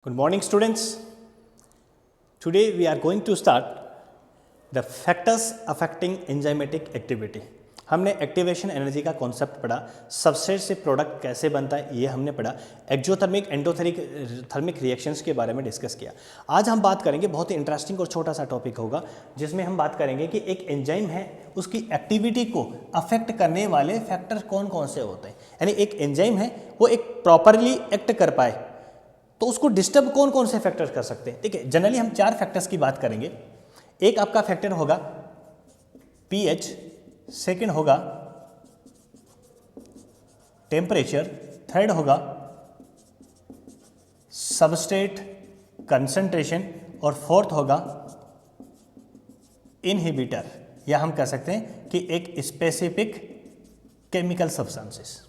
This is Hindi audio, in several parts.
Good morning, students. Today we are going to start the factors affecting enzymatic activity. हमने एक्टिवेशन एनर्जी का कॉन्सेप्ट पढ़ा, सबस्ट्रेट से प्रोडक्ट कैसे बनता है ये हमने पढ़ा, एक्जोथर्मिक एंडोथर्मिक रिएक्शंस के बारे में डिस्कस किया। आज हम बात करेंगे, बहुत ही इंटरेस्टिंग और छोटा सा टॉपिक होगा जिसमें हम बात करेंगे कि एक एंजाइम है उसकी एक्टिविटी को अफेक्ट करने वाले फैक्टर कौन कौन से होते हैं। यानी एक एंजाइम है वो एक प्रॉपरली एक्ट कर पाए तो उसको डिस्टर्ब कौन कौन से फैक्टर कर सकते हैं। ठीक है, जनरली हम 4 फैक्टर्स की बात करेंगे। एक आपका फैक्टर होगा पीएच, सेकंड होगा टेम्परेचर, थर्ड होगा सबस्ट्रेट कंसंट्रेशन और फोर्थ होगा इनहिबिटर, या हम कह सकते हैं कि एक स्पेसिफिक केमिकल सब्सटेंसेस।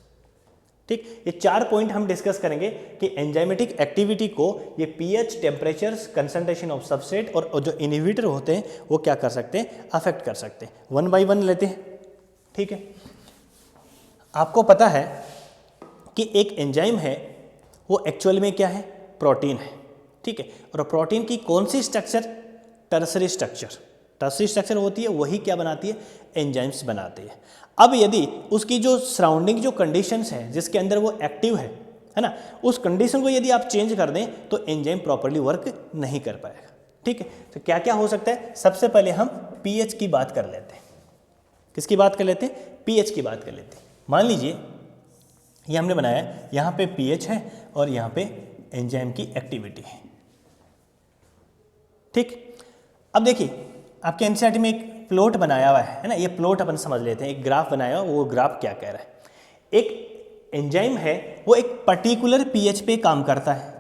ठीक, ये 4 पॉइंट हम डिस्कस करेंगे कि एंजाइमेटिक एक्टिविटी को ये pH, temperature, concentration of substrate और जो इनहिबिटर होते हैं वो क्या कर सकते हैं, अफेक्ट कर सकते हैं। 1 बाय 1 लेते हैं। ठीक है, आपको पता है कि एक एंजाइम है वो एक्चुअल में क्या है, प्रोटीन है। ठीक है, और प्रोटीन की कौन सी structure, tertiary structure. Tertiary structure होती है वही क्या बनाती है, एंजाइम्स बनाती है। अब यदि उसकी जो सराउंडिंग जो कंडीशंस हैं जिसके अंदर वो एक्टिव है ना, उस कंडीशन को यदि आप चेंज कर दें तो एंजाइम प्रॉपर्ली वर्क नहीं कर पाएगा। ठीक है, तो क्या क्या हो सकता है, सबसे पहले हम पीएच की बात कर लेते हैं। किसकी बात कर लेते हैं, पीएच की बात कर लेते हैं। मान लीजिए ये हमने बनाया है, यहाँ पे पीएच है और यहाँ पे एंजाइम की एक्टिविटी है। ठीक, अब देखिए आपके एनसीईआरटी में एक प्लॉट बनाया हुआ है ना, ये प्लॉट अपन समझ लेते हैं। एक ग्राफ बनाया हुआ, वो ग्राफ क्या कह रहा है। एक एंजाइम है वो एक पर्टिकुलर पीएच पे काम करता है।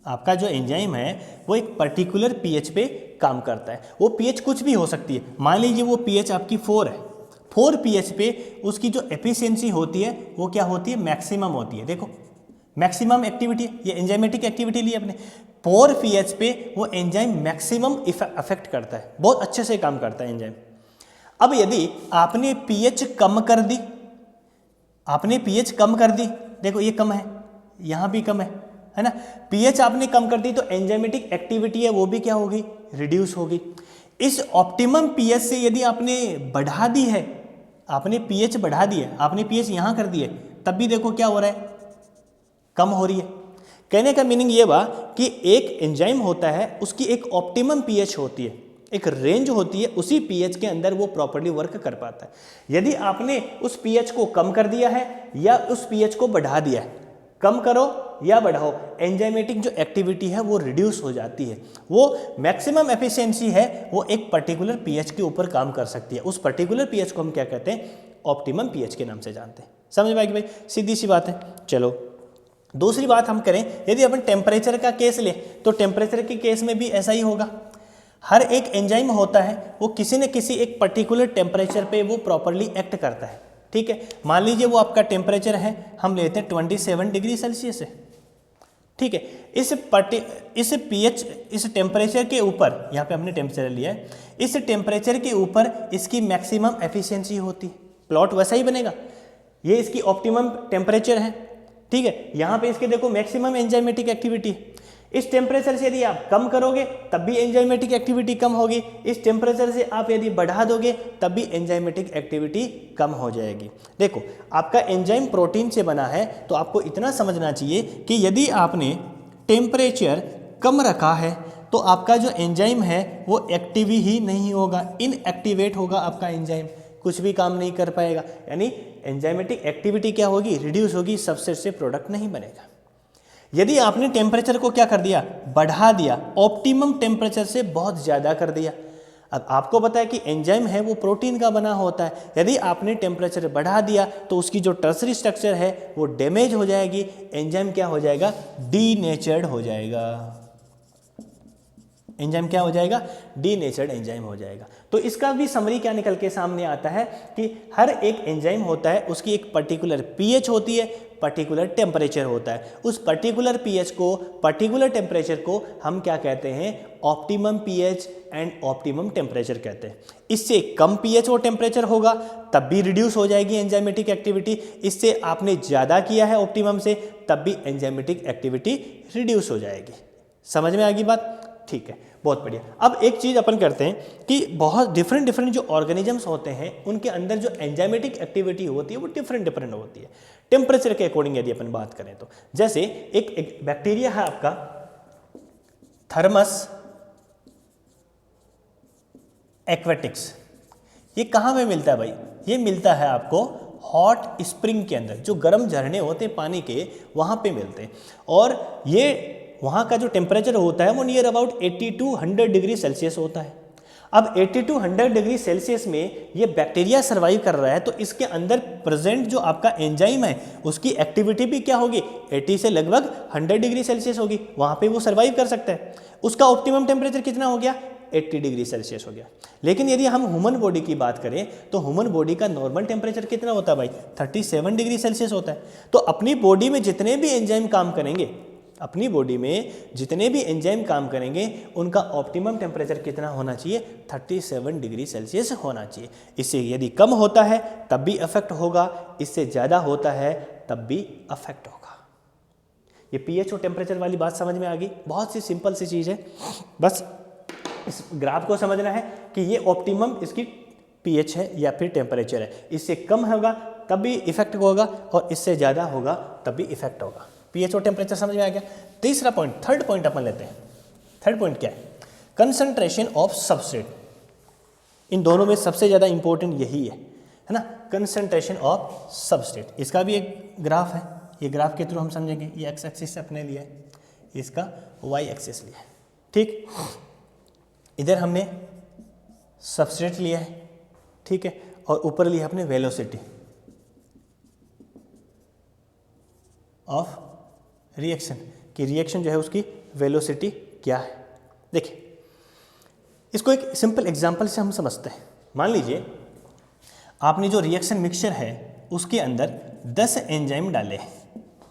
आपका जो एंजाइम है वो एक पर्टिकुलर पीएच पे काम करता है। वो पीएच कुछ भी हो सकती है। मान लीजिए वो पीएच आपकी 4 है, 4 पीएच पे उसकी जो एफिशिएंसी होती है वो क्या होती है, मैक्सिमम होती है। देखो मैक्सिमम एक्टिविटी, ये एंजाइमेटिक एक्टिविटी ली अपने 4 पीएच पे वो एंजाइम मैक्सिमम अफेक्ट करता है, बहुत अच्छे से काम करता है एंजाइम। अब यदि आपने पीएच कम कर दी, आपने पीएच कम कर दी, देखो ये कम है, यहाँ भी कम है ना, पीएच आपने कम कर दी तो एंजाइमेटिक एक्टिविटी है वो भी क्या होगी, रिड्यूस होगी। इस ऑप्टिमम पीएच से यदि आपने बढ़ा दी है, आपने पीएच बढ़ा दी है, आपने पीएच यहाँ कर दी है, तब भी देखो क्या हो रहा है, कम हो रही है। कहने का मीनिंग ये हुआ कि एक एंजाइम होता है उसकी एक ऑप्टिमम पीएच होती है, एक रेंज होती है, उसी पीएच के अंदर वो प्रॉपर्ली वर्क कर पाता है। यदि आपने उस पीएच को कम कर दिया है या उस पीएच को बढ़ा दिया है, कम करो या बढ़ाओ, एंजाइमेटिक जो एक्टिविटी है वो रिड्यूस हो जाती है। वो मैक्सिमम एफिशिएंसी है वो एक पर्टिकुलर पीएच के ऊपर काम कर सकती है। उस पर्टिकुलर पीएच को हम क्या कहते हैं, ऑप्टिमम पीएच के नाम से जानते हैं। समझ में आएगी भाई, सीधी सी बात है। चलो दूसरी बात हम करें, यदि अपन टेम्परेचर का केस ले तो टेम्परेचर के केस में भी ऐसा ही होगा। हर एक एंजाइम होता है वो किसी न किसी एक पर्टिकुलर टेम्परेचर पे वो प्रॉपर्ली एक्ट करता है। ठीक है, मान लीजिए वो आपका टेम्परेचर है, हम लेते हैं 27 डिग्री सेल्सियस है। ठीक है, इस पीएच, इस टेम्परेचर के ऊपर, यहाँ पे हमने टेम्परेचर लिया है, इस टेम्परेचर के ऊपर इसकी मैक्सिमम एफिशिएंसी होती है। प्लॉट वैसा ही बनेगा, ये इसकी ऑप्टिमम टेम्परेचर है। ठीक है, यहाँ पे इसके देखो मैक्सिमम एंजाइमेटिक एक्टिविटी है। इस टेम्परेचर से यदि आप कम करोगे तब भी एंजाइमेटिक एक्टिविटी कम होगी, इस टेम्परेचर से आप यदि बढ़ा दोगे तब भी एंजाइमेटिक एक्टिविटी कम हो जाएगी। देखो आपका एंजाइम प्रोटीन से बना है तो आपको इतना समझना चाहिए कि यदि आपने टेम्परेचर कम रखा है तो आपका जो एंजाइम है वो एक्टिव ही नहीं होगा, इनएक्टिवेट होगा आपका एंजाइम, कुछ भी काम नहीं कर पाएगा। यानी एंजाइमेटिक एक्टिविटी क्या होगी, रिड्यूस होगी, सबस्ट्रेट से प्रोडक्ट नहीं बनेगा। यदि आपने टेम्परेचर को क्या कर दिया, बढ़ा दिया, ऑप्टिमम टेम्परेचर से बहुत ज़्यादा कर दिया। अब आपको पता है कि एंजाइम है वो प्रोटीन का बना होता है, यदि आपने टेम्परेचर बढ़ा दिया तो उसकी जो टर्सरी स्ट्रक्चर है वो डैमेज हो जाएगी, एंजाइम क्या हो जाएगा, डीनेचर्ड हो जाएगा। एंजाइम क्या हो जाएगा, डीनेचर्ड एंजाइम हो जाएगा। तो इसका भी समरी क्या निकल के सामने आता है कि हर एक एंजाइम होता है उसकी एक पर्टिकुलर पीएच होती है, पर्टिकुलर टेम्परेचर होता है। उस पर्टिकुलर पीएच को, पर्टिकुलर टेम्परेचर को हम क्या कहते हैं, optimum pH and optimum temperature कहते हैं। इससे कम पीएच और टेम्परेचर होगा तब भी रिड्यूस हो जाएगी एंजाइमेटिक एक्टिविटी, इससे आपने ज़्यादा किया है ऑप्टिमम से तब भी एंजाइमेटिक एक्टिविटी रिड्यूस हो जाएगी। समझ में आ गई बात? ठीक है, बहुत बढ़िया। अब एक चीज़ अपन करते हैं कि बहुत डिफरेंट जो ऑर्गेनिजम्स होते हैं उनके अंदर जो एंजाइमेटिक एक्टिविटी होती है वो डिफरेंट होती है टेम्परेचर के अकॉर्डिंग। यदि अपन बात करें तो जैसे एक बैक्टीरिया है आपका थर्मस एक्वेटिक्स, ये कहाँ में मिलता है भाई? ये मिलता है आपको हॉट स्प्रिंग के अंदर, जो गर्म झरने होते हैं पानी के वहाँ पे मिलते हैं। और ये वहाँ का जो टेम्परेचर होता है वो near about 80 to 100 degree Celsius होता है। अब 80 to 100 डिग्री सेल्सियस में ये बैक्टीरिया सर्वाइव कर रहा है, तो इसके अंदर प्रेजेंट जो आपका एंजाइम है उसकी एक्टिविटी भी क्या होगी, 80 से लगभग 100 डिग्री सेल्सियस होगी, वहाँ पे वो सर्वाइव कर सकता है। उसका ऑप्टिमम टेम्परेचर कितना हो गया, 80 डिग्री सेल्सियस हो गया। लेकिन यदि हम ह्यूमन बॉडी की बात करें तो ह्यूमन बॉडी का नॉर्मल टेम्परेचर कितना होता है भाई, 37 डिग्री सेल्सियस होता है। तो अपनी बॉडी में जितने भी एंजाइम काम करेंगे, अपनी बॉडी में जितने भी एंजाइम काम करेंगे उनका ऑप्टिमम टेम्परेचर कितना होना चाहिए, 37 डिग्री सेल्सियस होना चाहिए। इससे यदि कम होता है तब भी अफेक्ट होगा, इससे ज़्यादा होता है तब भी अफेक्ट होगा। ये पीएच और टेम्परेचर वाली बात समझ में आ गई? बहुत सी सिंपल सी चीज़ है, बस इस ग्राफ को समझना है कि ये ऑप्टिमम इसकी पीएच है या फिर टेम्परेचर है। इससे कम होगा तब भी इफेक्ट होगा और इससे ज़्यादा होगा तब भी इफेक्ट होगा। पीएच और टेम्परेचर समझ में आ गया। तीसरा पॉइंट, थर्ड पॉइंट अपन लेते हैं। थर्ड पॉइंट क्या है, कंसंट्रेशन ऑफ सबस्ट्रेट। इन दोनों में सबसे ज़्यादा इंपॉर्टेंट यही है ना, कंसंट्रेशन ऑफ सबस्ट्रेट। इसका भी एक ग्राफ है, ये ग्राफ के थ्रू हम समझेंगे। ये एक्स एक्सिस से अपने लिया है, इसका वाई एक्सिस लिया है, ठीक। इधर हमने सबस्ट्रेट लिया है, ठीक है, और ऊपर लिया अपने वेलोसिटी ऑफ रिएक्शन, कि रिएक्शन जो है उसकी वेलोसिटी क्या है। देखिए इसको एक सिंपल एग्जांपल से हम समझते हैं। मान लीजिए आपने जो रिएक्शन मिक्सचर है उसके अंदर 10 एंजाइम डाले।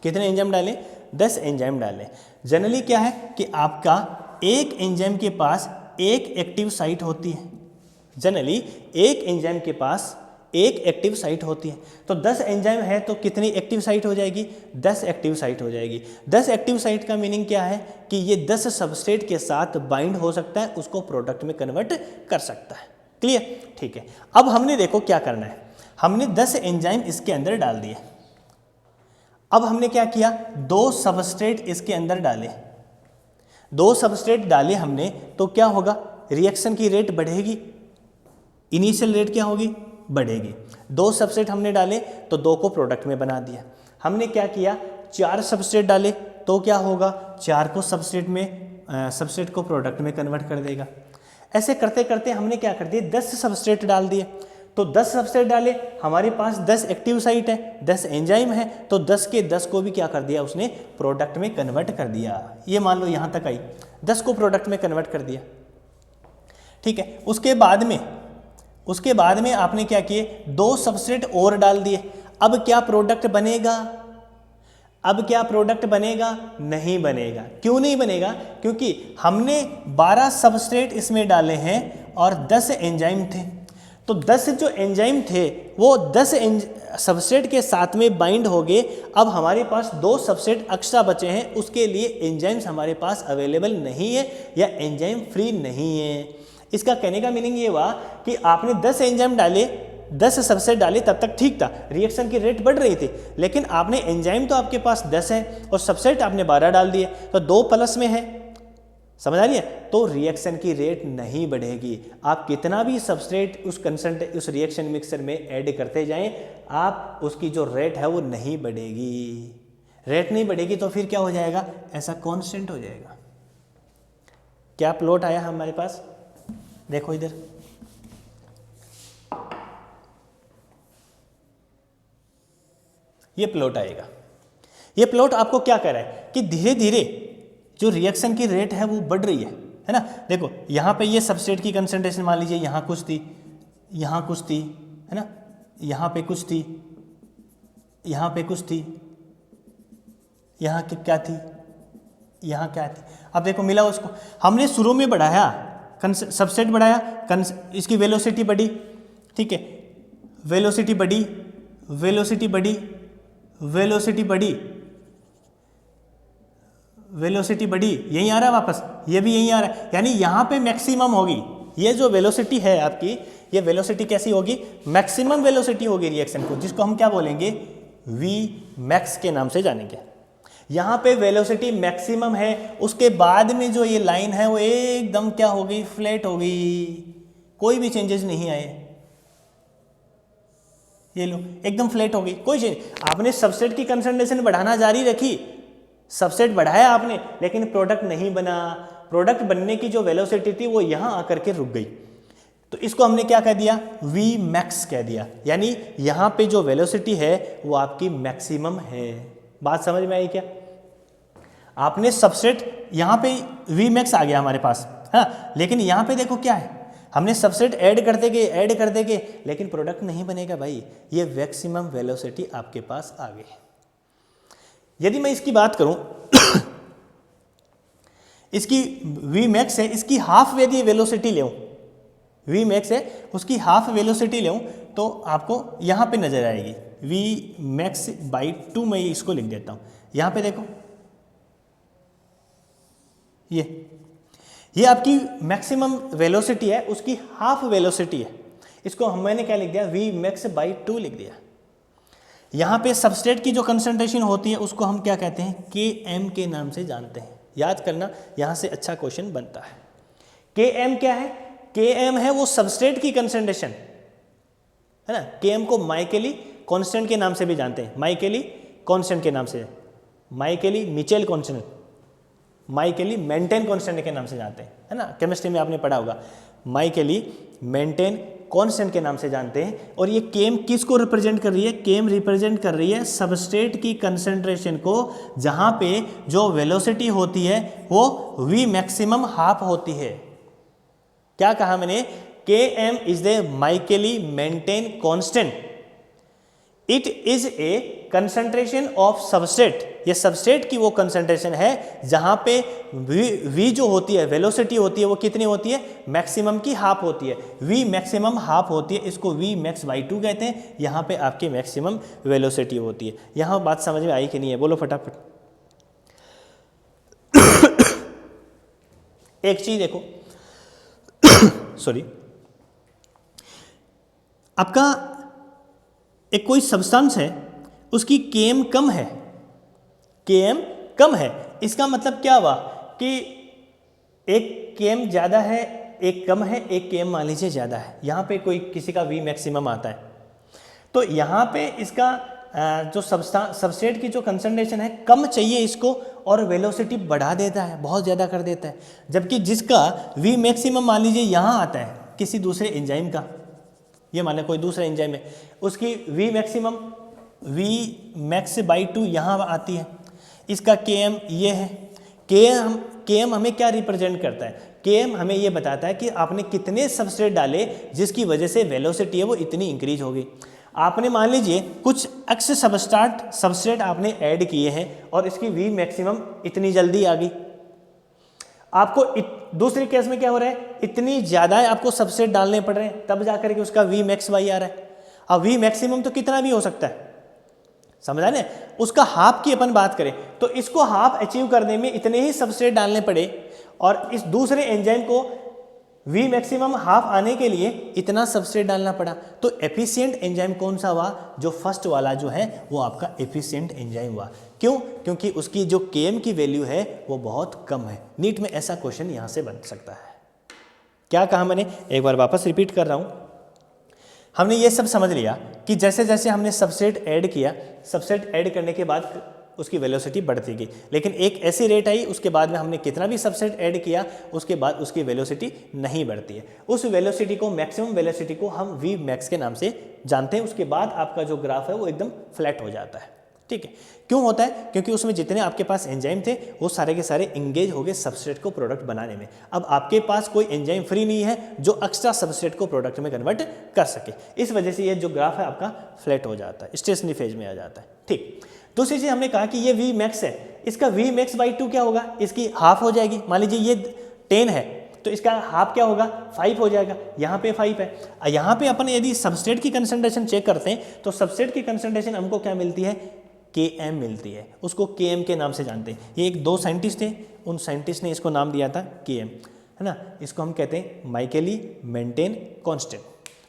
कितने एंजाइम डाले, 10 एंजाइम डाले। जनरली क्या है कि आपका एक एंजाइम के पास एक एक्टिव साइट होती है। जनरली एक एंजाइम के पास एक एक्टिव साइट होती है। तो 10 एंजाइम है तो कितनी एक्टिव साइट हो जाएगी, 10 एक्टिव साइट हो जाएगी। 10 एक्टिव साइट का मीनिंग क्या है कि ये 10 सबस्ट्रेट के साथ बाइंड हो सकता है, उसको प्रोडक्ट में कन्वर्ट कर सकता है। क्लियर, ठीक है। अब हमने देखो क्या करना है, हमने 10 एंजाइम इसके अंदर डाल दिए। अब हमने क्या किया, 2 सबस्ट्रेट इसके अंदर डाले। 2 सबस्ट्रेट डाले हमने तो क्या होगा, रिएक्शन की रेट बढ़ेगी, इनिशियल रेट क्या होगी, बढ़ेगी। 2 सबस्ट्रेट हमने डाले तो 2 को प्रोडक्ट में बना दिया। हमने क्या किया, 4 सबस्ट्रेट डाले तो क्या होगा, 4 को सबस्ट्रेट को प्रोडक्ट में कन्वर्ट कर देगा। ऐसे करते करते हमने क्या कर दिया, 10 सबस्ट्रेट डाल दिए। तो 10 सबस्ट्रेट डाले, हमारे पास 10 एक्टिव साइट है, 10 एंजाइम है, तो 10 के 10 को भी क्या कर दिया उसने, प्रोडक्ट में कन्वर्ट कर दिया। ये मान लो यहाँ तक आई, 10 को प्रोडक्ट में कन्वर्ट कर दिया, ठीक है। उसके बाद में आपने क्या किए, 2 सबस्ट्रेट और डाल दिए। अब क्या प्रोडक्ट बनेगा, अब क्या प्रोडक्ट बनेगा, नहीं बनेगा। क्यों नहीं बनेगा, क्योंकि हमने 12 सबस्ट्रेट इसमें डाले हैं और 10 एंजाइम थे। तो 10 जो एंजाइम थे वो 10 सबस्ट्रेट के साथ में बाइंड हो गए। अब हमारे पास 2 सबस्ट्रेट एक्स्ट्रा बचे हैं, उसके लिए एंजाइम्स हमारे पास अवेलेबल नहीं है या एंजाइम फ्री नहीं है। इसका कहने का मीनिंग ये हुआ कि आपने 10 एंजाइम डाले, 10 सबस्ट्रेट डाले, तब तक ठीक था, रिएक्शन की रेट बढ़ रही थी। लेकिन आपने एंजाइम तो आपके पास 10 है और सबस्ट्रेट आपने 12 डाल दिए, तो 2 प्लस में है, समझ आ रही है। तो रिएक्शन की रेट नहीं बढ़ेगी। आप कितना भी सबस्ट्रेट उस रिएक्शन मिक्सर में ऐड करते जाएं, आप उसकी जो रेट है वो नहीं बढ़ेगी। रेट नहीं बढ़ेगी तो फिर क्या हो जाएगा, ऐसा कांस्टेंट हो जाएगा। क्या प्लॉट आया हमारे पास, देखो इधर, ये प्लॉट आएगा। ये प्लॉट आपको क्या कह रहा है कि धीरे धीरे जो रिएक्शन की रेट है वो बढ़ रही है, है ना। देखो यहाँ पे ये सबस्ट्रेट की कंसंट्रेशन मान लीजिए यहाँ कुछ थी, यहाँ कुछ थी, है ना, यहाँ पे कुछ थी, यहाँ पे कुछ थी, यहाँ क्या थी, यहाँ क्या थी। अब देखो मिला उसको, हमने शुरू में बढ़ाया, सबसेट बढ़ाया, इसकी वेलोसिटी बढ़ी, ठीक है, वेलोसिटी बढ़ी, वेलोसिटी बढ़ी, वेलोसिटी बढ़ी, वेलोसिटी बढ़ी, यहीं आ रहा है वापस, ये भी यहीं आ रहा है, यानी यहाँ पे मैक्सिमम होगी। ये जो वेलोसिटी है आपकी, ये वेलोसिटी कैसी होगी, मैक्सिमम वेलोसिटी होगी रिएक्शन को, जिसको हम क्या बोलेंगे, वी मैक्स के नाम से जानेंगे। यहाँ पे वेलोसिटी मैक्सिमम है, उसके बाद में जो ये लाइन है वो एकदम क्या हो गई, फ्लैट हो गई, कोई भी चेंजेस नहीं आए, ये लो एकदम फ्लैट हो गई, कोई चेंज। आपने सबसेट की कंसंट्रेशन बढ़ाना जारी रखी, सबसेट बढ़ाया आपने, लेकिन प्रोडक्ट नहीं बना, प्रोडक्ट बनने की जो वेलोसिटी थी वो यहाँ आकर के रुक गई, तो इसको हमने क्या कह दिया, वी मैक्स कह दिया, यानी यहाँ पे जो वेलोसिटी है वो आपकी मैक्सिमम है। बात समझ में आई क्या। आपने सबसेट यहाँ पे वी मैक्स आ गया हमारे पास, हाँ, लेकिन यहाँ पे देखो क्या है, हमने सबसेट ऐड करते गए, लेकिन प्रोडक्ट नहीं बनेगा भाई, ये मैक्सिमम वेलोसिटी आपके पास आ गई। यदि मैं इसकी बात करूं इसकी वी मैक्स है, इसकी हाफ यदि वेलोसिटी लेऊं, वी मैक्स है उसकी हाफ वेलोसिटी लेऊं तो आपको यहाँ पे नजर आएगी वी मैक्स बाई 2, मैं इसको लिख देता हूँ। यहाँ पे देखो ये आपकी मैक्सिमम वेलोसिटी है, उसकी हाफ वेलोसिटी है, इसको मैंने क्या लिख दिया, वी मैक्स बाई 2 लिख दिया। यहाँ पे सबस्ट्रेट की जो कंसंट्रेशन होती है उसको हम क्या कहते हैं, के एम के नाम से जानते हैं। याद करना, यहाँ से अच्छा क्वेश्चन बनता है। के एम क्या है, के एम है वो सबस्ट्रेट की कंसंट्रेशन, है ना। के एम को माइकेली कांस्टेंट के नाम से भी जानते हैं, माइकेली कांस्टेंट के नाम से, माइकेली मिचेल कांस्टेंट, माइकेली मेंटेन कांस्टेंट के नाम से जानते हैं, है ना। केमिस्ट्री में आपने पढ़ा होगा, माइकेली मेंटेन कांस्टेंट के नाम से जानते हैं। और ये केम किसको रिप्रेजेंट कर रही है, केम रिप्रेजेंट कर रही है सबस्ट्रेट की कंसंट्रेशन को, जहां पे जो वेलोसिटी होती है वो वी मैक्सिमम हाफ होती है। क्या कहा मैंने, K M is the Michaelis Menten constant, it is a concentration of substrate, ये सबस्ट्रेट की वो कंसंट्रेशन है जहां पे वी जो होती है, वेलोसिटी होती है, वो कितनी होती है, मैक्सिमम की हाफ होती है, वी मैक्सिमम हाफ होती है, इसको वी मैक्स बाई 2 कहते हैं। यहाँ पे आपकी मैक्सिमम वेलोसिटी होती है। यहाँ बात समझ में आई कि नहीं है, बोलो फटाफट। एक चीज देखो सॉरी, आपका एक कोई सब्सटेंस है, उसकी केएम कम है, केएम कम है, इसका मतलब क्या हुआ कि एक केएम ज़्यादा है, एक कम है, एक केएम मान लीजिए ज़्यादा है। यहाँ पे कोई किसी का वी मैक्सिमम आता है, तो यहाँ पे इसका जो सबस्ट्रेट की जो कंसंट्रेशन है कम चाहिए इसको, और वेलोसिटी बढ़ा देता है, बहुत ज़्यादा कर देता है। जबकि जिसका वी मैक्सिमम मान लीजिए यहाँ आता है किसी दूसरे एंजाइम का, ये मान कोई दूसरा एंजाइम है, उसकी V maximum V max by 2 यहाँ आती है, इसका के एम ये है। के एम हमें क्या रिप्रेजेंट करता है, के एम हमें ये बताता है कि आपने कितने सबस्ट्रेट डाले जिसकी वजह से वेलोसिटी है वो इतनी इंक्रीज हो गई। आपने मान लीजिए कुछ एक्स सबस्ट्रेट आपने ऐड किए हैं और इसकी वी मैक्सिमम इतनी जल्दी आ गई। आपको दूसरे केस में क्या हो रहा है, इतनी ज़्यादा आपको सबस्ट्रेट डालने पड़ रहे हैं, तब जाकर के उसका वी मैक्स वाई आ रहा है। अब वी मैक्सिमम तो कितना भी हो सकता है, समझा ना, उसका हाफ की अपन बात करें तो इसको हाफ अचीव करने में इतने ही सबस्ट्रेट डालने पड़े, और इस दूसरे एंजाइम को वी मैक्सिमम हाफ आने के लिए इतना सबस्ट्रेट डालना पड़ा। तो एफिशिएंट एंजाइम कौन सा हुआ, जो फर्स्ट वाला जो है वो आपका एफिशिएंट एंजाइम हुआ। क्यों, क्योंकि उसकी जो केएम की वैल्यू है वो बहुत कम है। नीट में ऐसा क्वेश्चन यहाँ से बन सकता है। क्या कहा मैंने, एक बार वापस रिपीट कर रहा हूँ। हमने ये सब समझ लिया कि जैसे जैसे हमने सबस्ट्रेट ऐड किया, सबस्ट्रेट ऐड करने के बाद उसकी वेलोसिटी बढ़ती गई, लेकिन एक ऐसी रेट आई उसके बाद में हमने कितना भी सबस्ट्रेट ऐड किया उसके बाद उसकी वेलोसिटी नहीं बढ़ती है। उस वेलोसिटी को, मैक्सिमम वेलोसिटी को हम वी मैक्स के नाम से जानते हैं। उसके बाद आपका जो ग्राफ है वो एकदम फ्लैट हो जाता है। ठीक है, क्यों होता है? क्योंकि उसमें जितने आपके पास एंजाइम थे वो सारे के सारे इंगेज हो गए सबस्ट्रेट को प्रोडक्ट बनाने में। अब आपके पास कोई एंजाइम फ्री नहीं है जो एक्स्ट्रा सबस्ट्रेट को प्रोडक्ट में कन्वर्ट कर सके। इस वजह से ये जो ग्राफ है आपका फ्लैट हो जाता है, स्टेशनरी फेज में आ जाता है। ठीक, दूसरी चीज़ हमने कहा कि ये वी मैक्स है, इसका वी मैक्स बाई 2 क्या होगा? इसकी हाफ हो जाएगी। मान लीजिए ये 10 है तो इसका हाफ क्या होगा? 5 हो जाएगा। यहाँ पे 5 है। यहाँ पे अपन यदि सबस्ट्रेट की कंसंट्रेशन चेक करते हैं तो सबस्ट्रेट की कंसंट्रेशन हमको क्या मिलती है? Km मिलती है, उसको Km के नाम से जानते हैं। ये एक 2 साइंटिस्ट थे, उन साइंटिस्ट ने इसको नाम दिया था Km, है ना। इसको हम कहते हैं माइकेली Menten constant.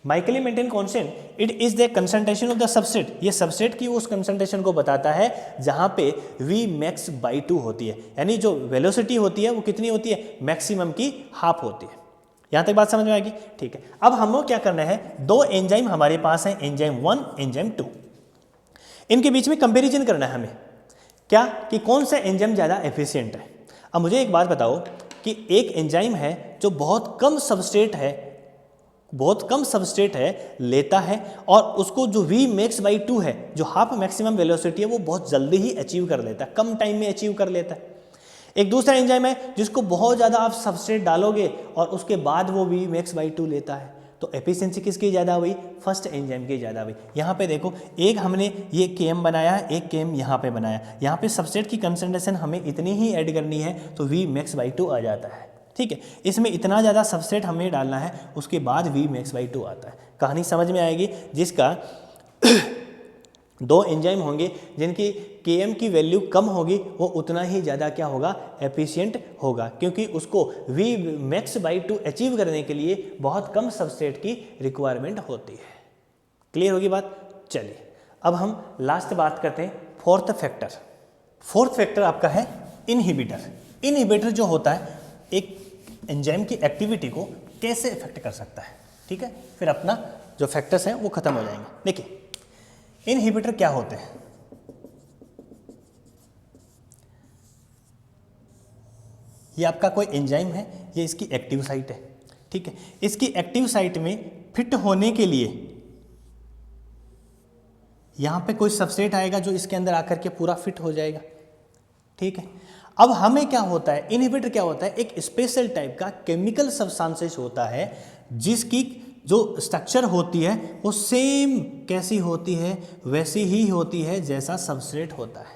माइकेली Menten constant it is the concentration of the substrate. ये सबस्ट्रेट की उस कंसंट्रेशन को बताता है जहाँ पे V मैक्स बाई 2 होती है, यानी जो वेलोसिटी होती है वो कितनी होती है? मैक्सिमम की हाफ होती है। यहाँ तक बात समझ में आएगी? ठीक है, अब हमको क्या करना है, 2 एंजाइम हमारे पास है, एंजाइम 1 एंजाइम 2, इनके बीच में कंपैरिजन करना है हमें, क्या कि कौन सा एंजाइम ज़्यादा एफिशिएंट है। अब मुझे एक बात बताओ कि एक एंजाइम है जो बहुत कम सबस्ट्रेट है लेता है और उसको जो V मैक्स बाई 2 है, जो हाफ मैक्सिमम वेलोसिटी है, वो बहुत जल्दी ही अचीव कर लेता है, कम टाइम में अचीव कर लेता है। एक दूसरा एंजाइम है जिसको बहुत ज़्यादा आप सबस्ट्रेट डालोगे और उसके बाद वो V मैक्स बाई 2 लेता है, तो एफिशिएंसी किसकी ज़्यादा हुई? फर्स्ट एंजाइम की ज़्यादा हुई। यहाँ पे देखो, एक हमने ये Km बनाया है, एक Km यहाँ पे बनाया, यहाँ पे सबस्ट्रेट की कंसंट्रेशन हमें इतनी ही ऐड करनी है तो V मैक्स बाई 2 आ जाता है। ठीक है, इसमें इतना ज़्यादा सबस्ट्रेट हमें डालना है, उसके बाद V मैक्स बाई 2 आता है। कहानी समझ में आएगी? जिसका 2 एंजाइम होंगे जिनकी Km की वैल्यू कम होगी वो उतना ही ज़्यादा क्या होगा? एफिशिएंट होगा, क्योंकि उसको V मैक्स बाई 2 अचीव करने के लिए बहुत कम सबस्ट्रेट की रिक्वायरमेंट होती है। क्लियर होगी बात? चलिए अब हम लास्ट बात करते हैं फोर्थ फैक्टर। फोर्थ फैक्टर आपका है इनहिबिटर। इनहिबिटर जो होता है एक एंजाइम की एक्टिविटी को कैसे इफेक्ट कर सकता है। ठीक है, फिर अपना जो फैक्टर्स हैं वो खत्म हो जाएंगे। देखिए इनहिबिटर क्या होते हैं? ये आपका कोई एंजाइम है, ये इसकी एक्टिव साइट है। ठीक है, इसकी एक्टिव साइट में फिट होने के लिए यहां पे कोई सबस्ट्रेट आएगा जो इसके अंदर आकर के पूरा फिट हो जाएगा। ठीक है, अब हमें क्या होता है, इनहिबिटर क्या होता है? एक स्पेशल टाइप का केमिकल सब्सटेंस होता है जिसकी जो स्ट्रक्चर होती है वो सेम कैसी होती है? वैसी ही होती है जैसा सबस्ट्रेट होता है।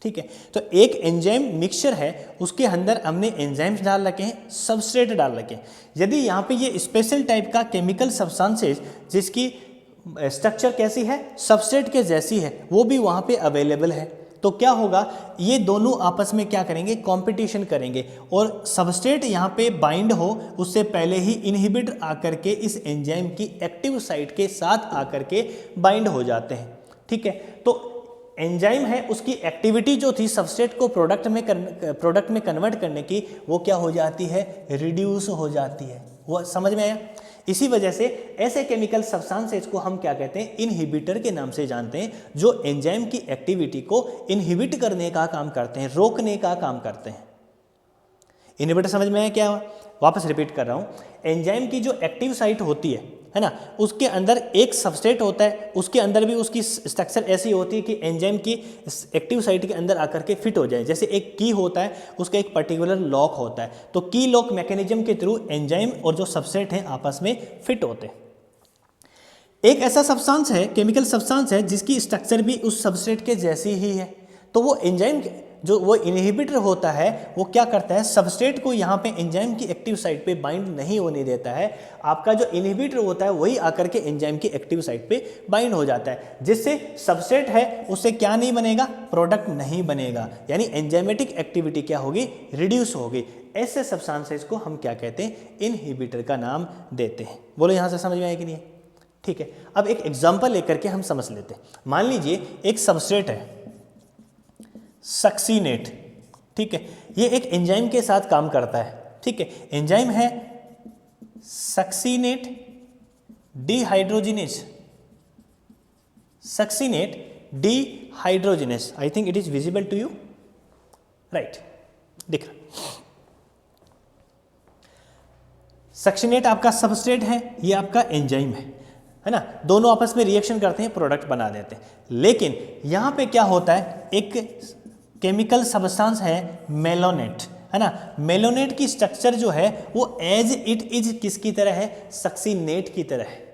ठीक है, तो एक एंजाइम मिक्सचर है, उसके अंदर हमने एंजाइम्स डाल रखे हैं, सबस्ट्रेट डाल रखे हैं। यदि यहाँ पे ये स्पेशल टाइप का केमिकल सब्सटेंसेस जिसकी स्ट्रक्चर कैसी है? सबस्ट्रेट के जैसी है, वो भी वहाँ पे अवेलेबल है, तो क्या होगा? ये दोनों आपस में क्या करेंगे? कंपटीशन करेंगे और सबस्ट्रेट यहाँ पे बाइंड हो उससे पहले ही इनहिबिटर आकर के इस एंजाइम की एक्टिव साइट के साथ आकर के बाइंड हो जाते हैं। ठीक है, तो एंजाइम है उसकी एक्टिविटी जो थी सबस्ट्रेट को प्रोडक्ट में कन्वर्ट करने की, वो क्या हो जाती है? रिड्यूस हो जाती है। वो समझ में आया? इसी वजह से ऐसे केमिकल सब्सटेंसेस को हम क्या कहते हैं? इनहिबिटर के नाम से जानते हैं, जो एंजाइम की एक्टिविटी को इनहिबिट करने का काम करते हैं, रोकने का काम करते हैं। इनहिबिटर समझ में आया क्या? वापस रिपीट कर रहा हूं, एंजाइम की जो एक्टिव साइट होती है ना, उसके अंदर एक सबस्ट्रेट होता है, उसके अंदर भी उसकी स्ट्रक्चर ऐसी होती है कि एंजाइम की एक्टिव साइट के अंदर आकर के फिट हो जाए। जैसे एक की होता है, उसका एक पर्टिकुलर लॉक होता है, तो की लॉक मैकेनिज्म के थ्रू एंजाइम और जो सबस्ट्रेट हैं आपस में फिट होते हैं। एक ऐसा सब्सटेंस है, केमिकल सब्सटेंस है, जिसकी स्ट्रक्चर भी उस सबस्ट्रेट के जैसी ही है, तो वो एंजाइम जो वो इनहिबिटर होता है वो क्या करता है? सबस्ट्रेट को यहाँ पे एंजाइम की एक्टिव साइट पे बाइंड नहीं होने देता है। आपका जो इनहिबिटर होता है वही आकर के एंजाइम की एक्टिव साइट पे बाइंड हो जाता है, जिससे सबस्ट्रेट है उससे क्या नहीं बनेगा? प्रोडक्ट नहीं बनेगा, यानी एंजाइमेटिक एक्टिविटी क्या होगी? रिड्यूस होगी। ऐसे सब्सटेंसेस को हम क्या कहते हैं? इनहिबिटर का नाम देते हैं। बोलो यहाँ से समझ में आया कि नहीं? ठीक है, अब एक एग्जाम्पल लेकर के हम समझ लेते हैं। मान लीजिए एक सबस्ट्रेट है सक्सीनेट। ठीक है, ये एक एंजाइम के साथ काम करता है। ठीक है, एंजाइम है succinate dehydrogenase. Succinate dehydrogenase, I think it is visible to you, right? दिख रहा। सक्सीनेट आपका सबस्ट्रेट है, ये आपका एंजाइम है। है ना, दोनों आपस में रिएक्शन करते हैं, प्रोडक्ट बना देते हैं। लेकिन यहाँ पे क्या होता है, एक केमिकल सब्सटेंस है मेलोनेट, है ना, मेलोनेट की स्ट्रक्चर जो है वो एज इट इज किसकी तरह है, सक्सीनेट की तरह है।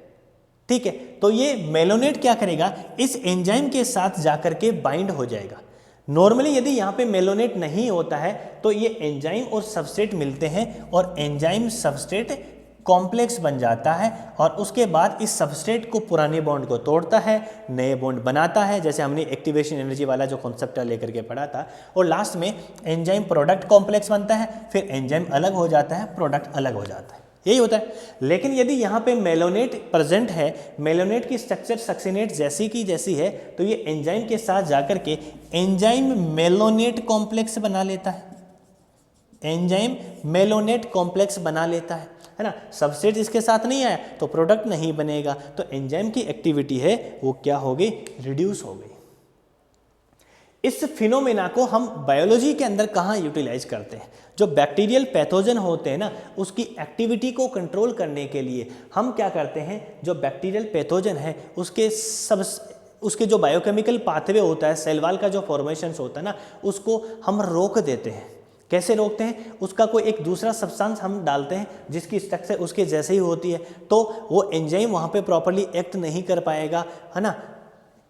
ठीक है, तो ये मेलोनेट क्या करेगा, इस एंजाइम के साथ जाकर के बाइंड हो जाएगा। नॉर्मली यदि यहाँ पे मेलोनेट नहीं होता है तो ये एंजाइम और सबस्ट्रेट मिलते हैं और एंजाइम सबस्ट्रेट कॉम्प्लेक्स बन जाता है और उसके बाद इस सबस्ट्रेट को पुराने बॉन्ड को तोड़ता है, नए बॉन्ड बनाता है, जैसे हमने एक्टिवेशन एनर्जी वाला जो कॉन्सेप्ट लेकर के पढ़ा था। और लास्ट में एंजाइम प्रोडक्ट कॉम्प्लेक्स बनता है, फिर एंजाइम अलग हो जाता है, प्रोडक्ट अलग हो जाता है, यही होता है। लेकिन यदि यहाँ पे मेलोनेट प्रेजेंट है, मेलोनेट की स्ट्रक्चर सक्सीनेट जैसी की जैसी है, तो ये एंजाइम के साथ जाकर के एंजाइम मेलोनेट कॉम्प्लेक्स बना लेता है, एंजाइम मेलोनेट कॉम्प्लेक्स बना लेता है ना। सबस्ट्रेट इसके साथ नहीं आया तो प्रोडक्ट नहीं बनेगा, तो एंजाइम की एक्टिविटी है वो क्या हो गई, रिड्यूस हो गई। इस फिनोमेना को हम बायोलॉजी के अंदर कहाँ यूटिलाइज करते हैं, जो बैक्टीरियल पैथोजन होते हैं ना, उसकी एक्टिविटी को कंट्रोल करने के लिए हम क्या करते हैं, जो बैक्टीरियल पैथोजन है उसके जो बायोकेमिकल पाथवे होता है, सेल वॉल का जो फॉर्मेशन होता है ना, उसको हम रोक देते हैं। कैसे रोकते हैं, उसका कोई एक दूसरा सब्सटेंस हम डालते हैं जिसकी स्ट्रक्चर उसके जैसे ही होती है, तो वो एंजाइम वहाँ पे प्रॉपर्ली एक्ट नहीं कर पाएगा, है ना,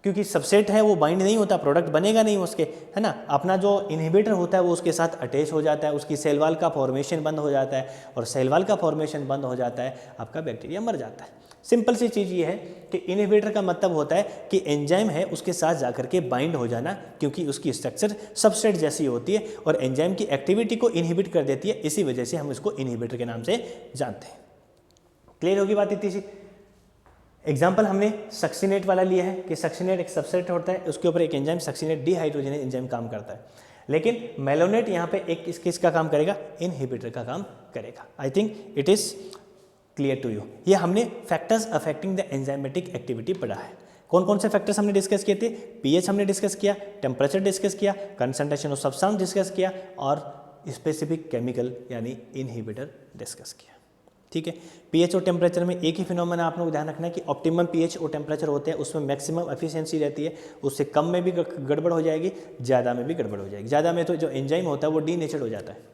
क्योंकि सबसेट है वो बाइंड नहीं होता, प्रोडक्ट बनेगा नहीं उसके, है ना। अपना जो इनहिबिटर होता है वो उसके साथ अटैच हो जाता है, उसकी सेल वॉल का फॉर्मेशन बंद हो जाता है, और सेल वॉल का फॉर्मेशन बंद हो जाता है, आपका बैक्टीरिया मर जाता है। सिंपल सी चीज़ ये है कि इनहिबिटर का मतलब होता है कि एंजाइम है उसके साथ जाकर के बाइंड हो जाना, क्योंकि उसकी स्ट्रक्चर सबस्ट्रेट जैसी होती है और एंजाइम की एक्टिविटी को इनहिबिट कर देती है, इसी वजह से हम इसको इनहिबिटर के नाम से जानते हैं। क्लियर होगी बात इतनी सी। एग्जाम्पल हमने सक्सीनेट वाला लिया है कि सक्सीनेट एक सबस्ट्रेट होता है, उसके ऊपर एक एंजाइम सक्सीनेट डिहाइड्रोजनेज एंजाइम काम करता है, लेकिन मेलोनेट यहाँ पे एक किसका काम करेगा, इनहिबिटर का काम करेगा। I think it is clear to you. ये हमने factors affecting the enzymatic activity पढ़ा है। कौन कौन से फैक्टर्स हमने डिस्कस किए थे, पीएच हमने डिस्कस किया, टेम्परेचर डिस्कस किया, कंसंट्रेशन ऑफ सब्सटेंस डिस्कस किया, और स्पेसिफिक केमिकल यानी इनहिबिटर डिस्कस किया। ठीक है, पीएच और टेम्परेचर में एक ही फिनोमेना आप लोग ध्यान रखना है कि ऑप्टिमम पीएच और टेम्परेचर होते हैं, उसमें मैक्सिमम एफिशिएंसी रहती है, उससे कम में भी गड़बड़ हो जाएगी, ज़्यादा में भी गड़बड़ हो जाएगी। ज़्यादा में तो जो एंजाइम होता है वो डीनेचर्ड हो जाता है।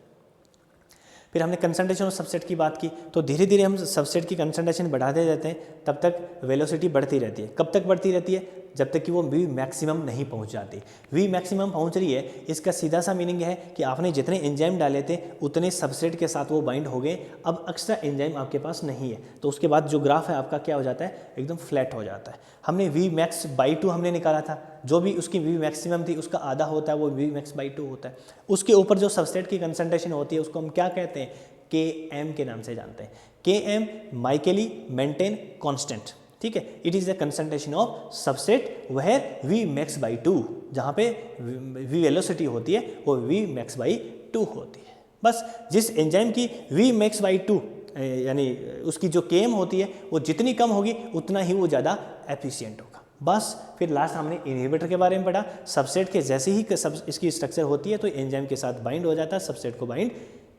फिर हमने कंसंट्रेशन ऑफ सबसेट की बात की, तो धीरे धीरे हम सबसेट की कंसंट्रेशन बढ़ाते जाते हैं, तब तक वेलोसिटी बढ़ती रहती है। कब तक बढ़ती रहती है, जब तक कि वो वी मैक्सिमम नहीं पहुंच जाती। वी मैक्सिमम पहुंच रही है, इसका सीधा सा मीनिंग है कि आपने जितने एंजाइम डाले थे उतने सबसेट के साथ वो बाइंड हो गए, अब एक्स्ट्रा एंजाइम आपके पास नहीं है, तो उसके बाद जो ग्राफ है आपका क्या हो जाता है, एकदम फ्लैट हो जाता है। हमने वी मैक्स बाई 2 हमने निकाला था, जो भी उसकी वी मैक्सिमम थी उसका आधा होता है वो वी मैक्स बाई 2 होता है। उसके ऊपर जो सबसेट की कंसंट्रेशन होती है उसको हम क्या कहते हैं, Km के नाम से जानते हैं। Km माइकेली मेंटेन कांस्टेंट, ठीक है, it is the concentration of substrate where V max by 2, जहाँ पे V वेलोसिटी होती है वो V max by 2 होती है। बस जिस एंजाइम की V max by 2 यानी उसकी जो Km होती है वो जितनी कम होगी उतना ही वो ज़्यादा एफिशिएंट होगा। बस फिर लास्ट हमने इनहिबिटर के बारे में पढ़ा, सबसेट के जैसे ही इसकी स्ट्रक्चर होती है तो एंजाइम के साथ बाइंड हो जाता है, सबसेट को बाइंड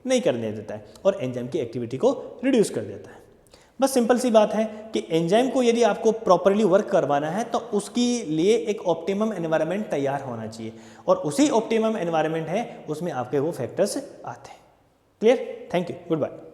नहीं करने देता है और एंजाइम की एक्टिविटी को रिड्यूस कर देता है। बस सिंपल सी बात है कि एंजाइम को यदि आपको प्रॉपरली वर्क करवाना है तो उसके लिए एक ऑप्टिमम एनवायरनमेंट तैयार होना चाहिए, और उसी ऑप्टिमम एनवायरनमेंट है उसमें आपके वो फैक्टर्स आते हैं। Clear, thank you, good bye.